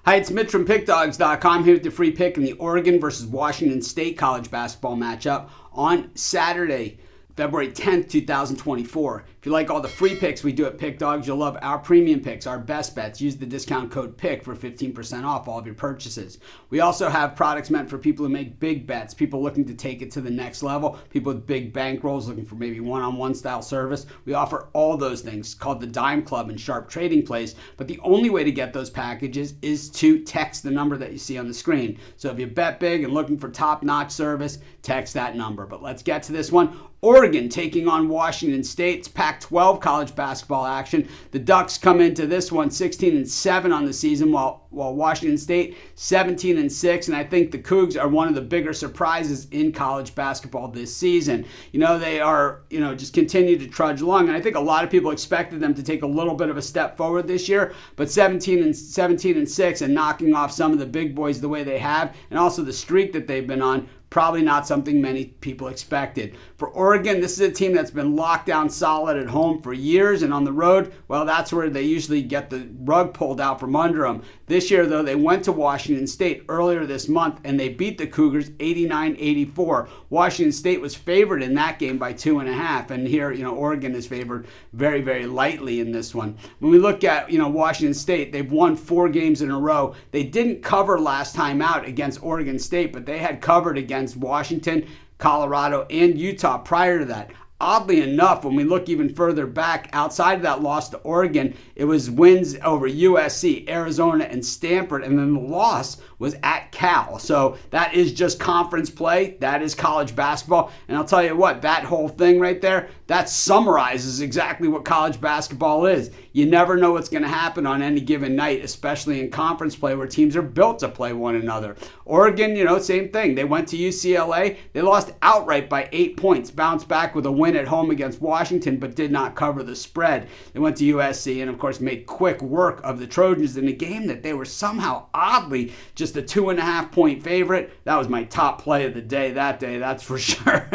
Hi, it's Mitch from Pickdawgz.com here with the free pick in the Oregon versus Washington State college basketball matchup on Saturday, February 10th, 2024. If you like all the free picks we do at Pick Dawgz, you'll love our premium picks, our best bets. Use the discount code PICK for 15% off all of your purchases. We also have products meant for people who make big bets, people looking to take it to the next level, people with big bankrolls looking for maybe one-on-one style service. We offer all those things called the Dime Club and Sharp Trading Plays, but the only way to get those packages is to text the number that you see on the screen. So if you bet big and looking for top-notch service, text that number. But let's get to this one. Oregon taking on Washington State. It's Pac-12 college basketball action. The Ducks come into this one 16-7 on the season, while Washington State 17-6. And I think the Cougs are one of the bigger surprises in college basketball this season. They are, just continue to trudge along. And I think a lot of people expected them to take a little bit of a step forward this year, but 17-6 and knocking off some of the big boys the way they have, and also the streak that they've been on, probably not something many people expected. For Oregon, this is a team that's been locked down solid at home for years, and on the road, well, that's where they usually get the rug pulled out from under them. This year, though, they went to Washington State earlier this month, and they beat the Cougars 89-84. Washington State was favored in that game by 2.5, and here, Oregon is favored very, very lightly in this one. When we look at, Washington State, they've won 4 games in a row. They didn't cover last time out against Oregon State, but they had covered against Washington, Colorado, and Utah prior to that. Oddly enough, when we look even further back, outside of that loss to Oregon, it was wins over USC, Arizona, and Stanford, and then the loss was at Cal. So that is just conference play. That is college basketball. And I'll tell you what, that whole thing right there, that summarizes exactly what college basketball is. You never know what's going to happen on any given night, especially in conference play where teams are built to play one another. Oregon, same thing. They went to UCLA. They lost outright by 8 points, bounced back with a win at home against Washington, but did not cover the spread. They went to USC and, of course, made quick work of the Trojans in a game that they were somehow oddly just a 2.5-point favorite. That was my top play of the day that day, that's for sure.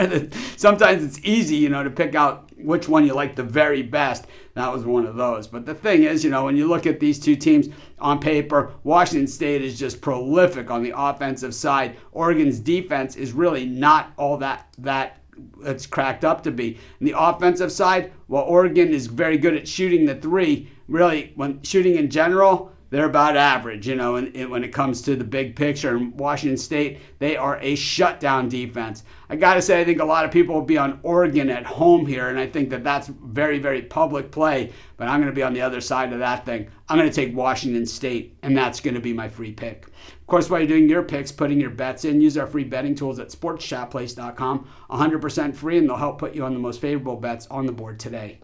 Sometimes it's easy, to pick out which one you like the very best. That was one of those. But the thing is, when you look at these two teams on paper, Washington State is just prolific on the offensive side. Oregon's defense is really not all that it's cracked up to be. On the offensive side, while Oregon is very good at shooting the three, really, when shooting in general, they're about average, and when it comes to the big picture. In Washington State, they are a shutdown defense. I got to say, I think a lot of people will be on Oregon at home here, and I think that that's very, very public play, but I'm going to be on the other side of that thing. I'm going to take Washington State, and that's going to be my free pick. Of course, while you're doing your picks, putting your bets in, use our free betting tools at sportschatplace.com, 100% free, and they'll help put you on the most favorable bets on the board today.